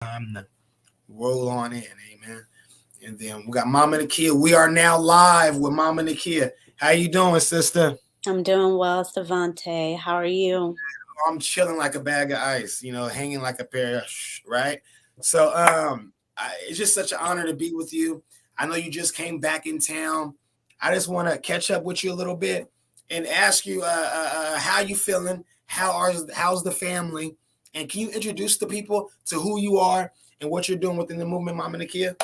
Time to roll on in, amen. And then we got Mama Nakia. We are now live with Mama Nakia. How you doing, sister? I'm doing well, Savante. How are you? I'm chilling like a bag of ice, hanging like a pair of right? So it's just such an honor to be with you. I know you just came back in town. I just want to catch up with you a little bit and ask you how you feeling, how's the family, and can you introduce the people to who you are and what you're doing within the movement, Mama Nakia?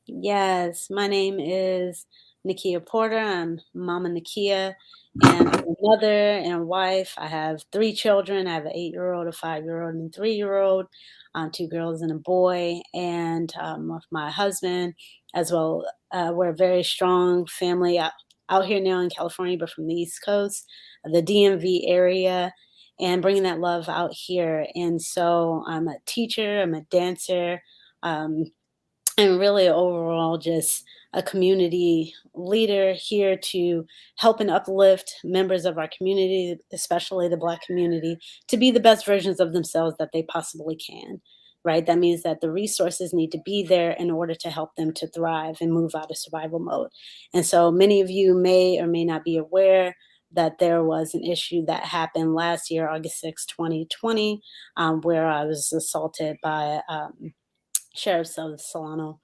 Yes, my name is Nakia Porter. I'm Mama Nakia, and I'm a mother and wife. I have three children. I have an 8-year-old, a 5-year-old, and a 3-year-old, two girls and a boy. And with my husband as well, we're a very strong family out here now in California, but from the East Coast, the DMV area, and bringing that love out here. And so I'm a teacher, I'm a dancer. Um, and really overall just a community leader here to help and uplift members of our community, especially the Black community, to be the best versions of themselves that they possibly can. Right? That means that the resources need to be there in order to help them to thrive and move out of survival mode. And so many of you may or may not be aware that there was an issue that happened last year, August 6th, 2020, where I was assaulted by sheriffs of Solano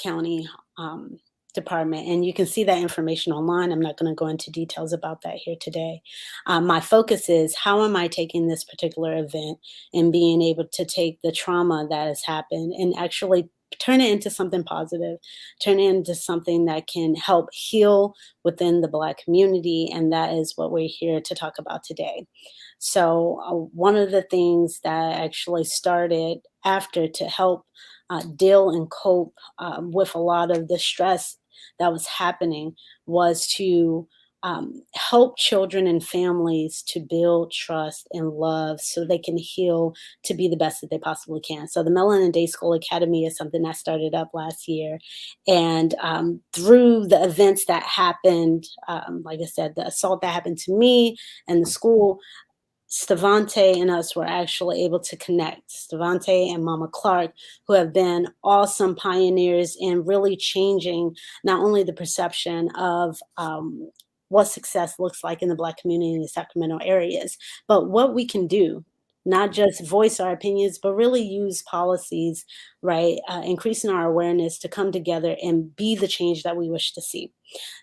County um, Department. And you can see that information online. I'm not going to go into details about that here today. My focus is how am I taking this particular event and being able to take the trauma that has happened and actually turn it into something positive, turn it into something that can help heal within the Black community. And that is what we're here to talk about today. So, one of the things that I actually started after to help deal and cope with a lot of the stress that was happening was to help children and families to build trust and love so they can heal to be the best that they possibly can. So, the Melanin Day School Academy is something that started up last year. And through the events that happened, like I said, the assault that happened to me and the school, Stavante and us were actually able to connect. Stavante and Mama Clark, who have been awesome pioneers in really changing not only the perception of what success looks like in the Black community in the Sacramento areas, but what we can do. Not just voice our opinions, but really use policies, right? Increasing our awareness to come together and be the change that we wish to see.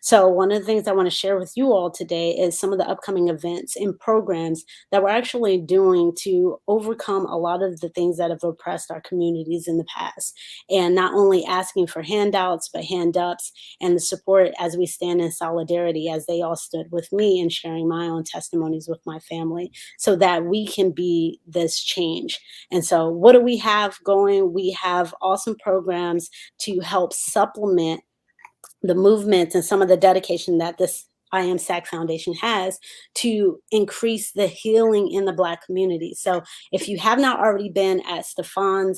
So, one of the things I want to share with you all today is some of the upcoming events and programs that we're actually doing to overcome a lot of the things that have oppressed our communities in the past. And not only asking for handouts, but hand ups and the support as we stand in solidarity, as they all stood with me and sharing my own testimonies with my family, so that we can be this change. And so, what do we have going? We have awesome programs to help supplement the movements and some of the dedication that this I Am SAC Foundation has to increase the healing in the Black community. So if you have not already been at Stephen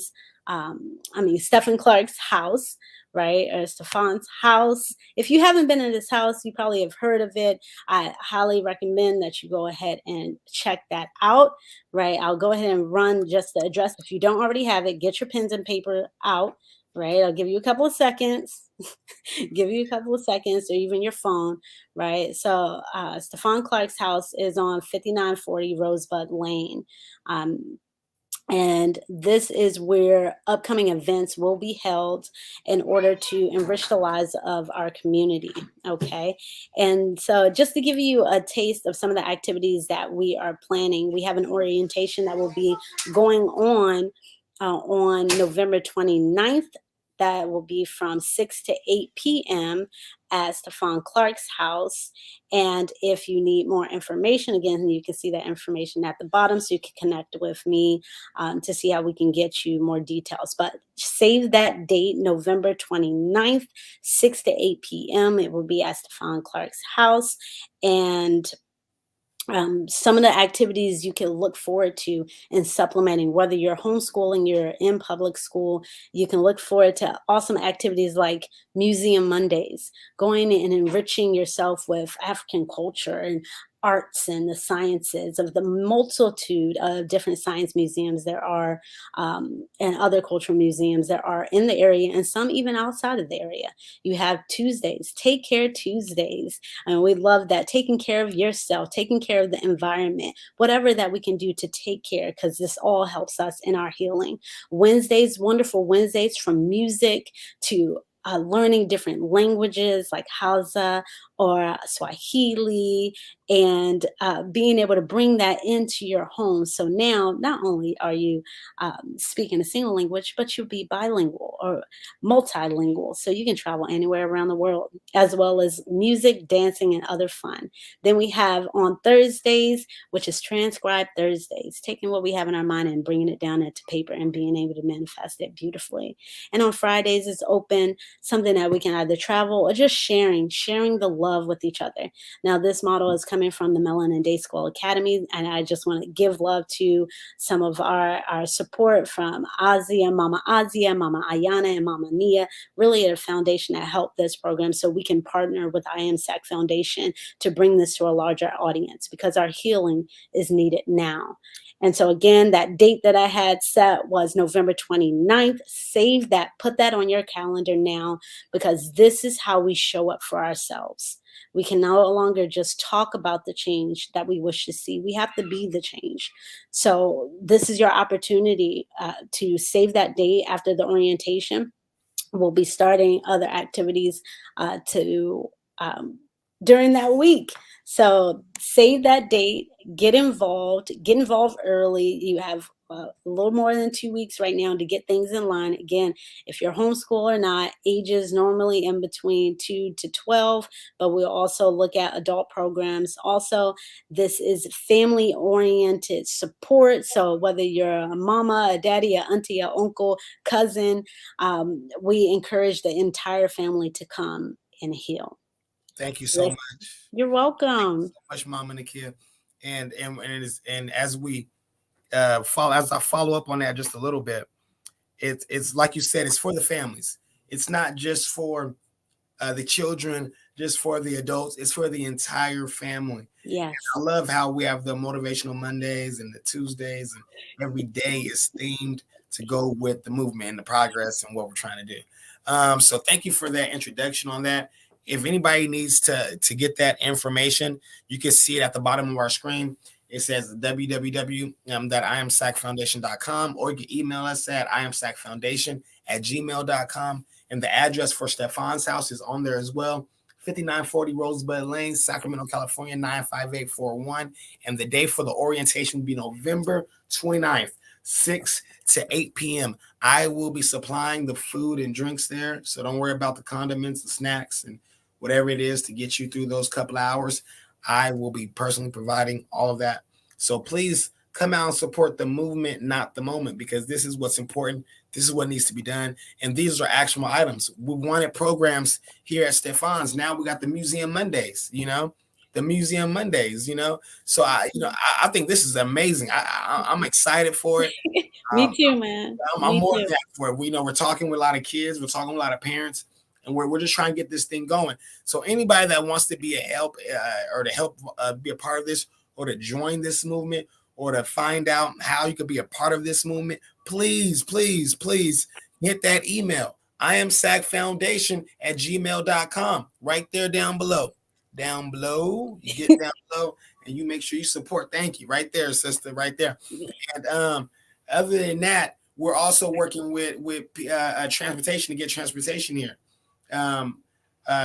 Clark's house, right, or Stefan's house, if you haven't been in this house, you probably have heard of it. I highly recommend that you go ahead and check that out, right? I'll go ahead and run just the address. If you don't already have it, get your pens and paper out, right? I'll give you a couple of seconds. Give you a couple of seconds or even your phone, right? So, Stefan Clark's house is on 5940 Rosebud Lane. Um, and this is where upcoming events will be held in order to enrich the lives of our community. Okay. And so, just to give you a taste of some of the activities that we are planning, we have an orientation that will be going on November 29th. That will be from 6 to 8 p.m. at Stefan Clark's house. And if you need more information, again, you can see that information at the bottom so you can connect with me to see how we can get you more details. But save that date, November 29th, 6 to 8 p.m. It will be at Stefan Clark's house. And some of the activities you can look forward to in supplementing, whether you're homeschooling, you're in public school, you can look forward to awesome activities like Museum Mondays, going and enriching yourself with African culture and arts and the sciences, of the multitude of different science museums there are, and other cultural museums there are in the area, and some even outside of the area. You have Tuesdays, Take Care Tuesdays, and we love that. Taking care of yourself, taking care of the environment, whatever that we can do to take care, because this all helps us in our healing. Wednesdays, wonderful Wednesdays, from music to learning different languages like Hausa or Swahili, and being able to bring that into your home. So now, not only are you speaking a single language, but you'll be bilingual or multilingual. So you can travel anywhere around the world, as well as music, dancing, and other fun. Then we have on Thursdays, which is Transcribe Thursdays, taking what we have in our mind and bringing it down into paper and being able to manifest it beautifully. And on Fridays is open, something that we can either travel or just sharing the love with each other. Now, this model is coming from the Melanin Day School Academy, and I just want to give love to some of our support from Azia, Mama Ayana, and Mama Nia, really a foundation that helped this program, so we can partner with I Am SAC Foundation to bring this to a larger audience, because our healing is needed now. And so, again, that date that I had set was November 29th. Save that, put that on your calendar now, because this is how we show up for ourselves. We can no longer just talk about the change that we wish to see. We have to be the change. So, this is your opportunity to save that date after the orientation. We'll be starting other activities to um, during that week. So save that date, get involved early. You have a little more than 2 weeks right now to get things in line. Again, if you're homeschool or not, ages normally in between 2 to 12, but we'll also look at adult programs. Also, this is family oriented support. So whether you're a mama, a daddy, a auntie, a uncle, cousin, we encourage the entire family to come and heal. Thank you so Yes, much. you're welcome. So much, Mama Nakia. And as we follow as I follow up on that just a little bit, it's like you said, it's for the families. It's not just for the children, just for the adults. It's for the entire family. Yes. I love how we have the motivational Mondays and the Tuesdays, and every day is themed to go with the movement and the progress and what we're trying to do. So thank you for that introduction on that. If anybody needs to get that information, you can see it at the bottom of our screen. It says www.iamsacfoundation.com, or you can email us at iamsacfoundation@gmail.com. And the address for Stefan's house is on there as well. 5940 Rosebud Lane, Sacramento, California, 95841. And the day for the orientation will be November 29th, 6 to 8 p.m. I will be supplying the food and drinks there. So don't worry about the condiments, the snacks, and whatever it is to get you through those couple of hours. I will be personally providing all of that. So please come out and support the movement, not the moment, because this is what's important. This is what needs to be done. And these are actionable items. We wanted programs here at Stefan's. Now we got the Museum Mondays, the Museum Mondays, So I think this is amazing. I'm excited for it. Me Um, too, man. I'm Me more than too. that for it. We're talking with a lot of kids. We're talking with a lot of parents, and we're just trying to get this thing going. So anybody that wants to be a help or to help be a part of this, or to join this movement, or to find out how you could be a part of this movement, please, please, please hit that email. I am sacfoundation@gmail.com. Right there down below. Down below. You get down below and you make sure you support. Thank you. Right there, sister. Right there. And other than that, we're also working with transportation to get transportation here. Um,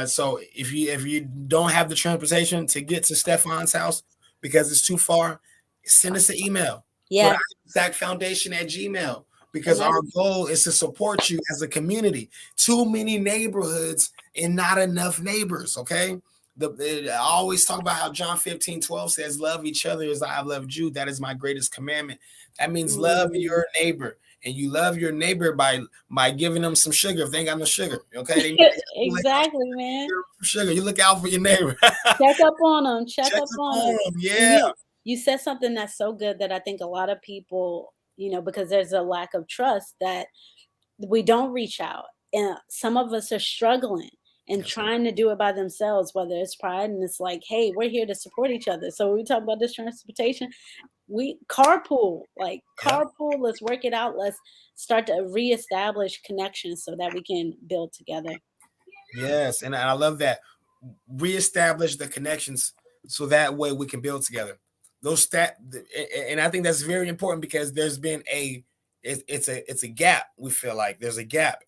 so if you don't have the transportation to get to Stefan's house because it's too far, send us an email. Go to Yes. Foundation@gmail, And because that's our goal is to support you as a community. Too many neighborhoods and not enough neighbors. Okay. I always talk about how John 15:12 says, "Love each other as I have loved you. That is my greatest commandment." That means love mm, your neighbor, and you love your neighbor by giving them some sugar if they ain't got no sugar. Okay, they need exactly, man. some sugar. You look out for your neighbor. Check up on them. Check Check up up on on them. them. And Yeah. you said something that's so good that I think a lot of people, because there's a lack of trust, that we don't reach out. And some of us are struggling. and Yes. trying to do it by themselves, whether it's pride and it's like, hey, we're here to support each other. So when we talk about this transportation, we carpool, like Yep. carpool, let's work it out. Let's start to reestablish connections so that we can build together. Yes. And I love that. Reestablish the connections so that way we can build together. Those stat and I think that's very important because there's been it's a gap. We feel like there's a gap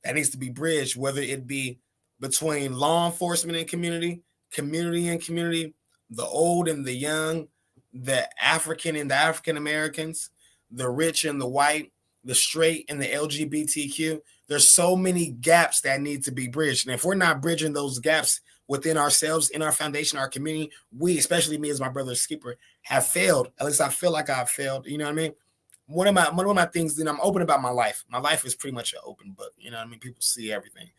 that needs to be bridged, whether it be between law enforcement and community, community and community, the old and the young, the African and the African Americans, the rich and the white, the straight and the LGBTQ. There's so many gaps that need to be bridged. And if we're not bridging those gaps within ourselves, in our foundation, our community, we, especially me as my brother's keeper, have failed. At least I feel like I've failed. You know what I mean? One of my things that I'm open about my life. My life is pretty much an open book. You know what I mean? People see everything.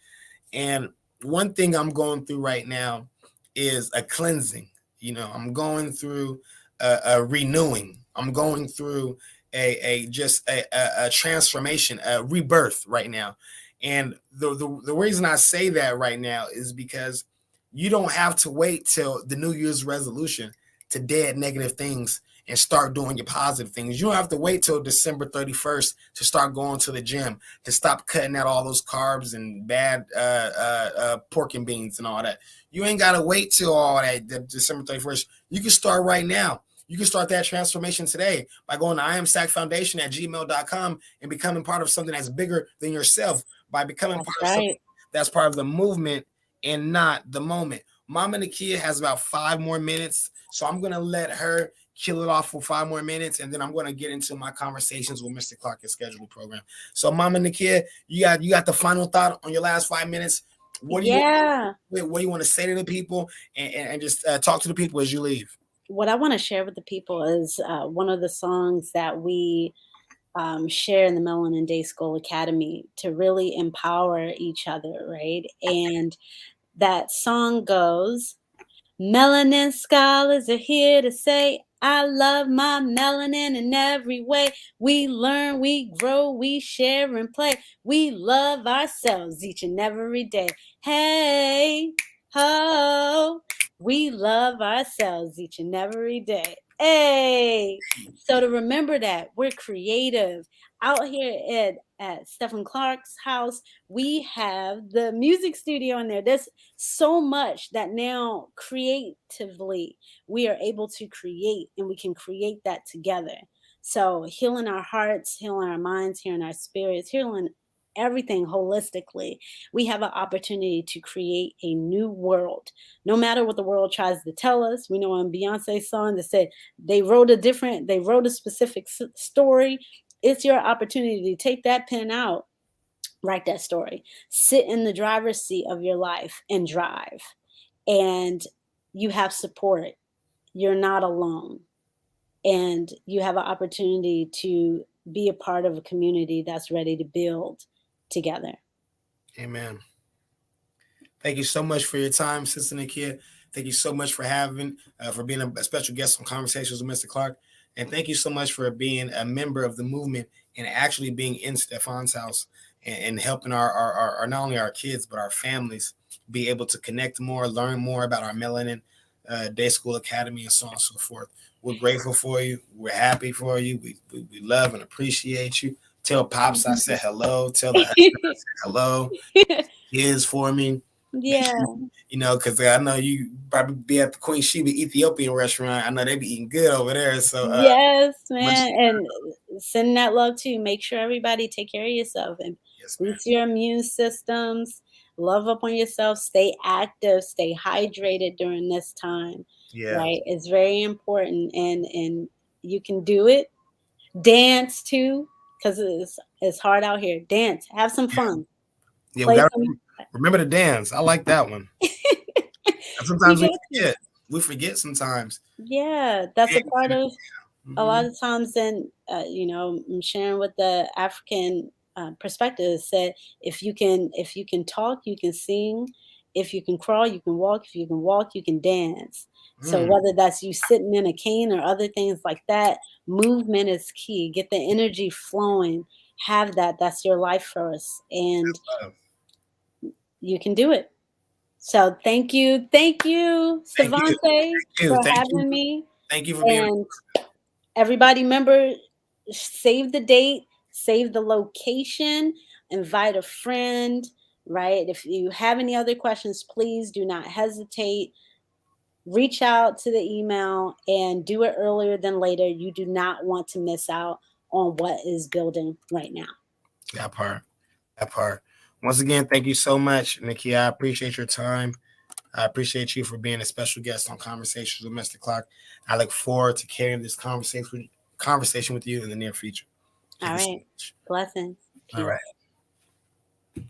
And one thing I'm going through right now is a cleansing. I'm going through a renewing. I'm going through a just a transformation, a rebirth right now. And the reason I say that right now is because you don't have to wait till the New Year's resolution to dead negative things and start doing your positive things. You don't have to wait till December 31st to start going to the gym, to stop cutting out all those carbs and bad pork and beans and all that. You ain't got to wait till all that December 31st. You can start right now. You can start that transformation today by going to iamsackfoundation@gmail.com and becoming part of something that's bigger than yourself, by becoming That's part of something right. that's part of the movement and not the moment. Mama Nakia has about 5 more minutes, so I'm going to let her kill it off for 5 more minutes, and then I'm going to get into my conversations with Mr. Clark and scheduling program. So, Mama Nakia, you got the final thought on your last 5 minutes. What do you Yeah. what do you want to say to the people, and just talk to the people as you leave? What I want to share with the people is one of the songs that we share in the Melanin Day School Academy to really empower each other, right? And that song goes, Melanin scholars are here to say, I love my melanin in every way. We learn, we grow, we share and play. We love ourselves each and every day. Hey, ho, we love ourselves each and every day. Hey, so to remember that we're creative out here at Stephen Clark's house. We have the music studio in there. There's so much that now creatively we are able to create, and we can create that together. So healing our hearts, healing our minds, healing our spirits, healing everything holistically, we have an opportunity to create a new world. No matter what the world tries to tell us, we know in Beyonce's song that said they wrote a specific story. It's your opportunity to take that pen out, write that story, sit in the driver's seat of your life and drive. And you have support. You're not alone. And you have an opportunity to be a part of a community that's ready to build together. Amen. Thank you so much for your time, Sister Nakia. Thank you so much for being a special guest on Conversations with Mr. Clark, and thank you so much for being a member of the movement and actually being in Stefan's house and helping our not only our kids but our families be able to connect more, learn more about our Melanin Day School Academy, and so on and so forth. We're grateful for you. We're happy for you. We love and appreciate you. Tell Pops I said hello. Tell the husband I said hello. Kids for me. Make Yeah. sure, because I know you probably be at the Queen Sheba Ethiopian restaurant. I know they be eating good over there. So Yes, much, man. And send that love too. Make sure everybody take care of yourself and yes, ma'am. boost your immune systems. Love up on yourself. Stay active. Stay hydrated during this time. Yeah, Right? It's very important, and you can do it. Dance too, because it's hard out here. Dance. Have some fun. yeah. We Play got to some. remember to dance. I like that one. And You sometimes we got to. forget. We forget sometimes. Yeah, that's a part of a Mm-hmm. lot of times. Then I'm sharing with the African perspective, said if you can talk, you can sing. If you can crawl, you can walk. If you can walk, you can dance. So Mm, whether that's you sitting in a cane or other things like that, movement is key. Get the energy flowing. Have that. That's your life first, and love. you can do it. So thank you, Thank you. Savante, Thank you. for Thank you. having me. Thank you for being. And everybody, remember, save the date, save the location, invite a friend, right? If you have any other questions, please do not hesitate. Reach out to the email and do it earlier than later. You do not want to miss out on what is building right now. That part. That part. Once again, thank you so much, Nikki. I appreciate your time. I appreciate you for being a special guest on Conversations with Mr. Clark. I look forward to carrying this conversation with you in the near future. All Thank you so right. much. Blessings. All Peace. right.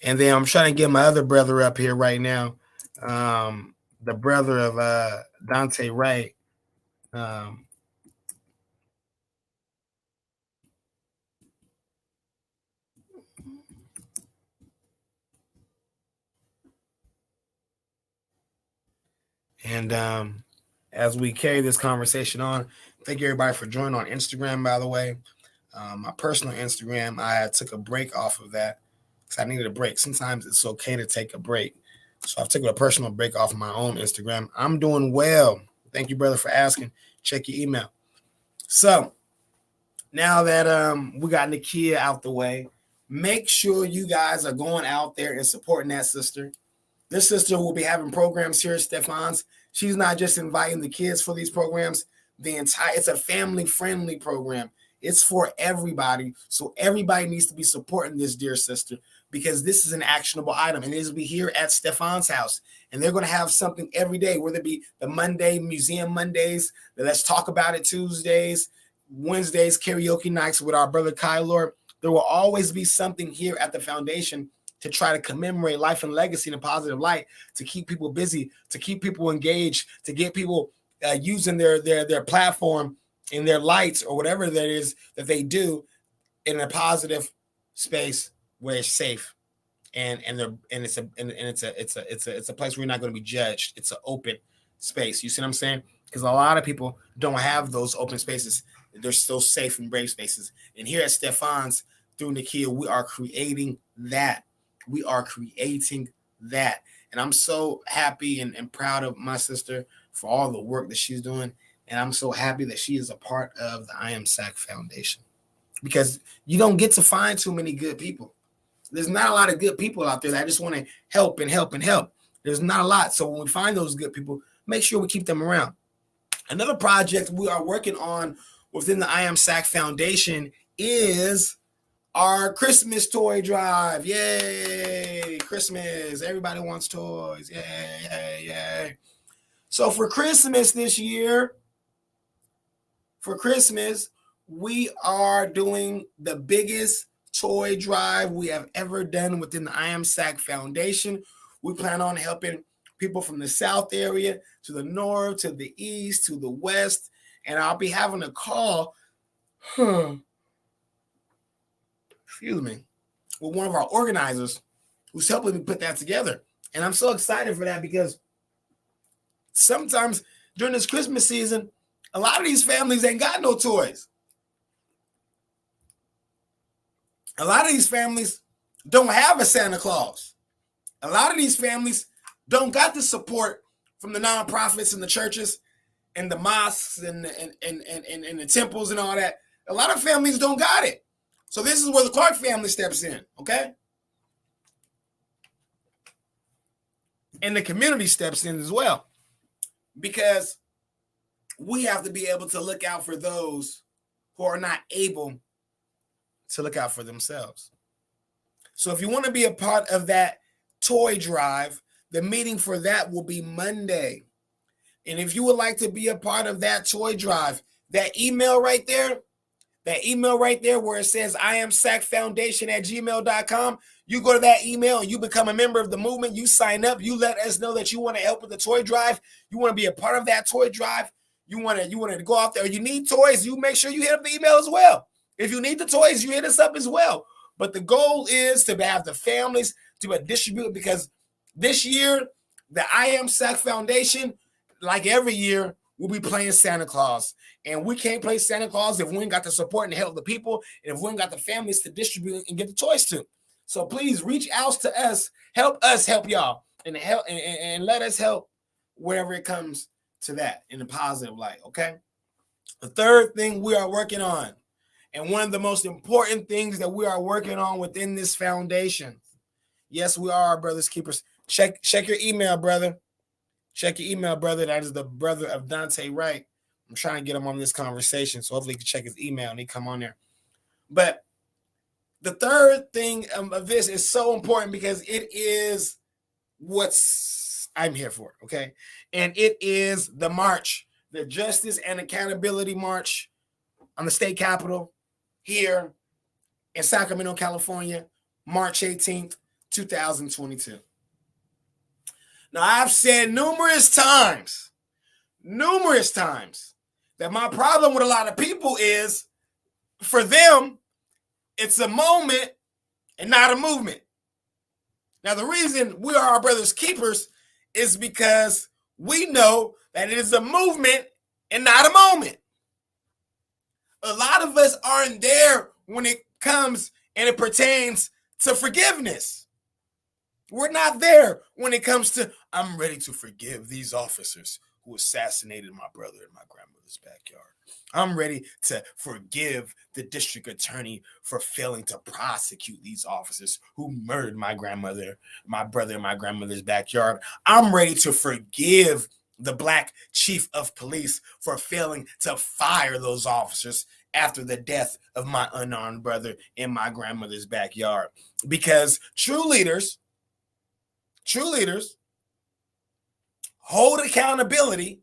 And then I'm trying to get my other brother up here right now. The brother of Dante Wright. Um, and as we carry this conversation on, thank you everybody for joining on Instagram, by the way. My personal Instagram, I took a break off of that because I needed a break. Sometimes it's okay to take a break. So I've taken a personal break off of my own Instagram. I'm doing well. Thank you, brother, for asking. Check your email. So now that we got Nakia out the way, make sure you guys are going out there and supporting that sister. This sister will be having programs here at Stefan's. She's not just inviting the kids for these programs. It's a family-friendly program. It's for everybody. So everybody needs to be supporting this dear sister because this is an actionable item. And it will be here at Stefan's house. And they're going to have something every day, whether it be the Monday, Museum Mondays, the Let's Talk About It Tuesdays, Wednesdays, karaoke nights with our brother Kylor. There will always be something here at the foundation to try to commemorate life and legacy in a positive light, to keep people busy, to keep people engaged, to get people using their platform and their lights or whatever that is that they do in a positive space where it's safe it's a place where you're not going to be judged. It's an open space. You see what I'm saying? Because a lot of people don't have those open spaces. They're still safe and brave spaces. And here at Stefan's, through Nakia, we are creating that. We are creating that. And I'm so happy and proud of my sister for all the work that she's doing. And I'm so happy that she is a part of the I Am SAC Foundation. Because you don't get to find too many good people. There's not a lot of good people out there that just want to help and help and help. There's not a lot. So when we find those good people, make sure we keep them around. Another project we are working on within the I Am SAC Foundation is our Christmas toy drive. Yay! Christmas. Everybody wants toys. Yay, yay, yay. So for Christmas this year, we are doing the biggest toy drive we have ever done within the I Am SAC Foundation. We plan on helping people from the South area to the North, to the East, to the West. And I'll be having a call, excuse me, with one of our organizers who's helping me put that together. And I'm so excited for that because sometimes during this Christmas season, a lot of these families ain't got no toys. A lot of these families don't have a Santa Claus. A lot of these families don't got the support from the nonprofits and the churches and the mosques and the temples and all that. A lot of families don't got it. So this is where the Clark family steps in, okay? And the community steps in as well. Because we have to be able to look out for those who are not able to look out for themselves. So if you want to be a part of that toy drive, the meeting for that will be Monday. And if you would like to be a part of that toy drive, that email right there where it says IamSACFoundation@gmail.com, you go to that email and you become a member of the movement. You sign up. You let us know that you want to help with the toy drive. You want to be a part of that toy drive. You want to go out there. You need toys. You make sure you hit up the email as well. If you need the toys, you hit us up as well. But the goal is to have the families to distribute, because this year, the I Am SAC Foundation, like every year, will be playing Santa Claus. And we can't play Santa Claus if we ain't got the support and help the people, and if we ain't got the families to distribute and get the toys to. So please reach out to us. Help us help y'all. and help and let us help wherever it comes to that in a positive light. Okay. The third thing we are working on, and one of the most important things that we are working on within this foundation. Yes, we are our brother's keepers. Check your email, brother. Check your email, brother. That is the brother of Dante Wright. I'm trying to get him on this conversation, so hopefully he can check his email and he come on there. But the third thing of this is so important because it is what's I'm here for, okay? And it is the march, the Justice and Accountability March on the state capitol here in Sacramento, California, March 18th, 2022. Now, I've said numerous times that my problem with a lot of people is for them, it's a moment and not a movement. Now, the reason we are our brother's keepers is because we know that it is a movement and not a moment. A lot of us aren't there when it comes and it pertains to forgiveness. We're not there when it comes to, I'm ready to forgive these officers who assassinated my brother in my grandmother's backyard. I'm ready to forgive the district attorney for failing to prosecute these officers who murdered my grandmother, my brother in my grandmother's backyard. I'm ready to forgive the black chief of police for failing to fire those officers after the death of my unarmed brother in my grandmother's backyard. Because true leaders hold accountability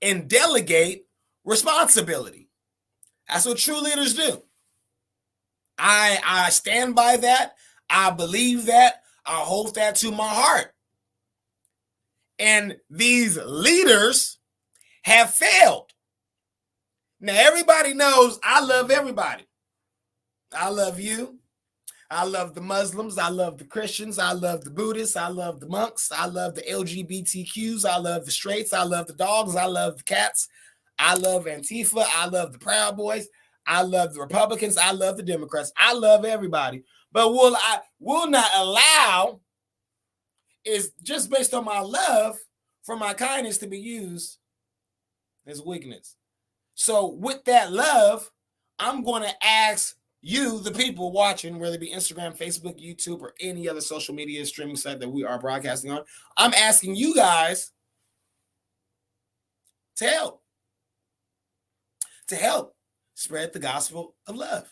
and delegate responsibility. That's what true leaders do. I stand by that. I believe that. I hold that to my heart. And these leaders have failed. Now, everybody knows I love everybody. I love you. I love the Muslims. I love the Christians. I love the Buddhists. I love the monks. I love the LGBTQs. I love the straights. I love the dogs. I love the cats. I love Antifa. I love the Proud Boys. I love the Republicans. I love the Democrats. I love everybody. But will not allow is just based on my love for my kindness to be used as weakness. So with that love, I'm going to ask you, the people watching, whether it be Instagram, Facebook, YouTube, or any other social media streaming site that we are broadcasting on, I'm asking you guys to help spread the gospel of love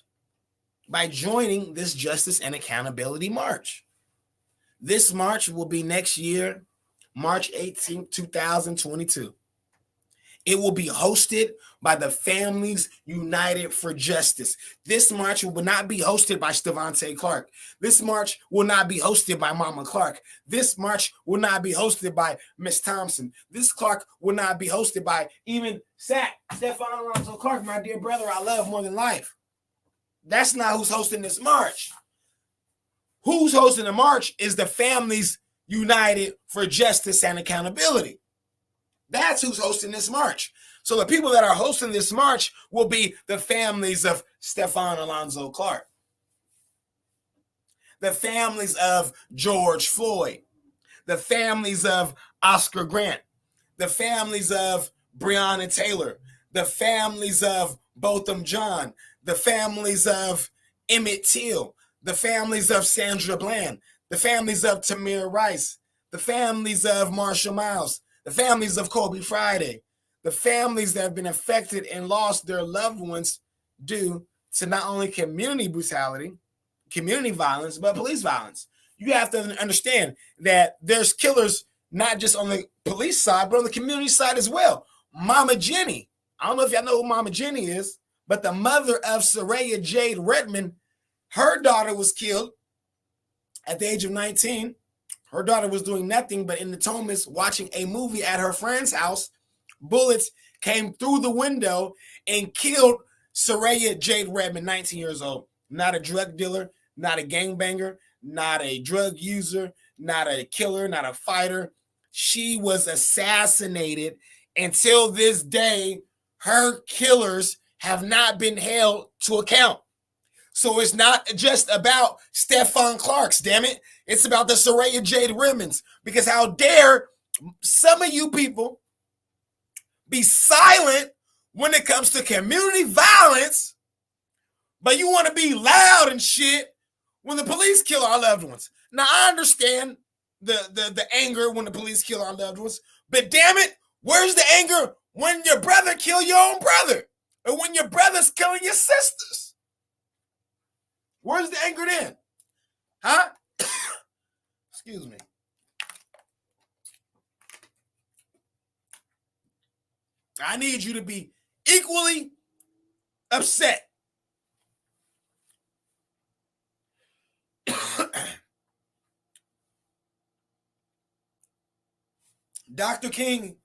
by joining this Justice and Accountability March. This march will be next year, March 18th, 2022. It will be hosted by the Families United for Justice. This march will not be hosted by Stevante Clark. This march will not be hosted by Mama Clark. This march will not be hosted by Miss Thompson. This Clark will not be hosted by even Stefan Alonzo Clark, my dear brother I love more than life. That's not who's hosting this march. Who's hosting the march is the Families United for Justice and Accountability. That's who's hosting this march. So the people that are hosting this march will be the families of Stefan Alonzo Clark, the families of George Floyd, the families of Oscar Grant, the families of Breonna Taylor, the families of Botham Jean, the families of Emmett Till, the families of Sandra Bland, the families of Tamir Rice, the families of Marshall Miles, the families of Kobe Friday, the families that have been affected and lost their loved ones due to not only community brutality, community violence, but police violence. You have to understand that there's killers not just on the police side, but on the community side as well. Mama Jenny, I don't know if y'all know who Mama Jenny is, but the mother of Soraya Jade Redmond, her daughter was killed at the age of 19. Her daughter was doing nothing but in the Thomas watching a movie at her friend's house. Bullets came through the window and killed Soraya Jade Redmond, 19 years old. Not a drug dealer, not a gangbanger, not a drug user, not a killer, not a fighter. She was assassinated. Until this day, her killers have not been held to account. So it's not just about Stephon Clarks, damn it. It's about the Soraya Jade Rimmons. Because how dare some of you people be silent when it comes to community violence, but you want to be loud and shit when the police kill our loved ones. Now, I understand the anger when the police kill our loved ones, but damn it, where's the anger when your brother kill your own brother? Or when your brother's killing your sisters? Where's the anger then? Huh? Excuse me. I need you to be equally upset. Dr. King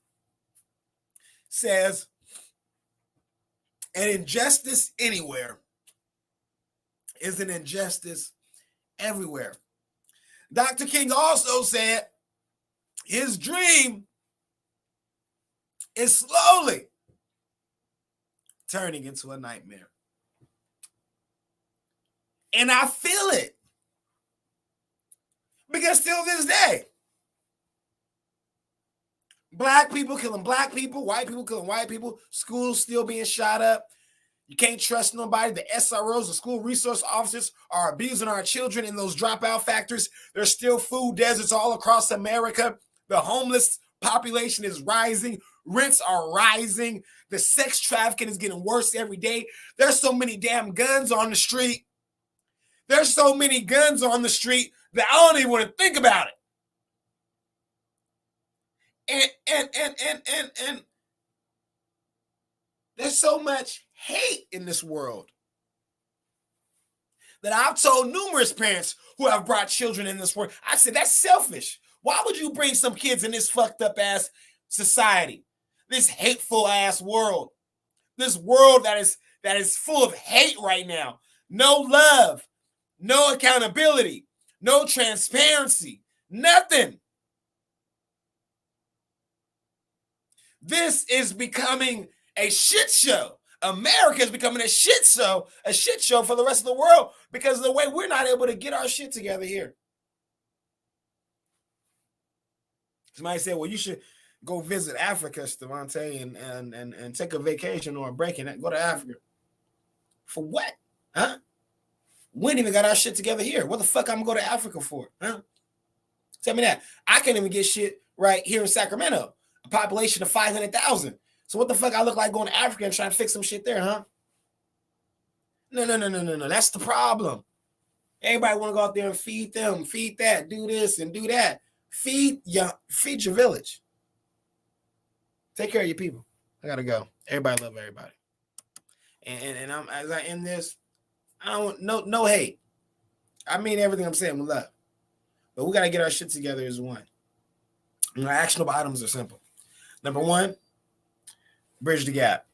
says, an injustice anywhere is an injustice everywhere. Dr. King also said his dream is slowly turning into a nightmare. And I feel it. Because still this day, black people killing black people, white people killing white people, schools still being shot up. You can't trust nobody. The SROs, the school resource officers, are abusing our children in those dropout factories. There's still food deserts all across America. The homeless population is rising. Rents are rising. The sex trafficking is getting worse every day. There's so many damn guns on the street. There's so many guns on the street that I don't even want to think about it. And there's so much hate in this world that I've told numerous parents who have brought children in this world. I said, that's selfish. Why would you bring some kids in this fucked up ass society? This hateful ass world. This world that is full of hate right now. No love, no accountability, no transparency, nothing. This is becoming a shit show. America is becoming a shit show for the rest of the world because of the way we're not able to get our shit together here. Somebody said, well, you should go visit Africa, Stevante, and take a vacation or a break and go to Africa. For what? Huh? We ain't even got our shit together here. What the fuck I'm gonna go to Africa for? Huh? Tell me that. I can't even get shit right here in Sacramento. A population of 500,000. So what the fuck I look like going to Africa and trying to fix some shit there, huh? No. That's the problem. Everybody want to go out there and feed them, feed that, do this and do that. Feed your village. Take care of your people. I gotta go. Everybody love everybody. And I'm as I end this, I don't want no hate. I mean everything I'm saying with love. But we gotta get our shit together as one. And our actionable items are simple. Number one, bridge the gap.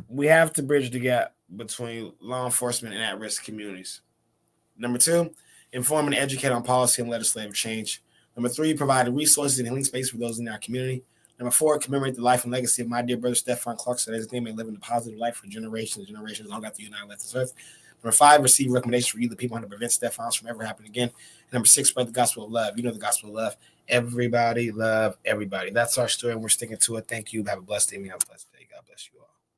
We have to bridge the gap between law enforcement and at-risk communities. Number two, inform and educate on policy and legislative change. Number three, provide resources and healing space for those in our community. Number four, commemorate the life and legacy of my dear brother Stephon Clark so that his name may live in a positive life for generations and generations long after you and I left this earth. Number five, receive recommendations for you, the people, how to prevent Stephon's from ever happening again. And number six, spread the gospel of love. You know the gospel of love. Everybody love everybody. That's our story, and we're sticking to it. Thank you. Have a blessed day. Have a blessed day. God bless you all.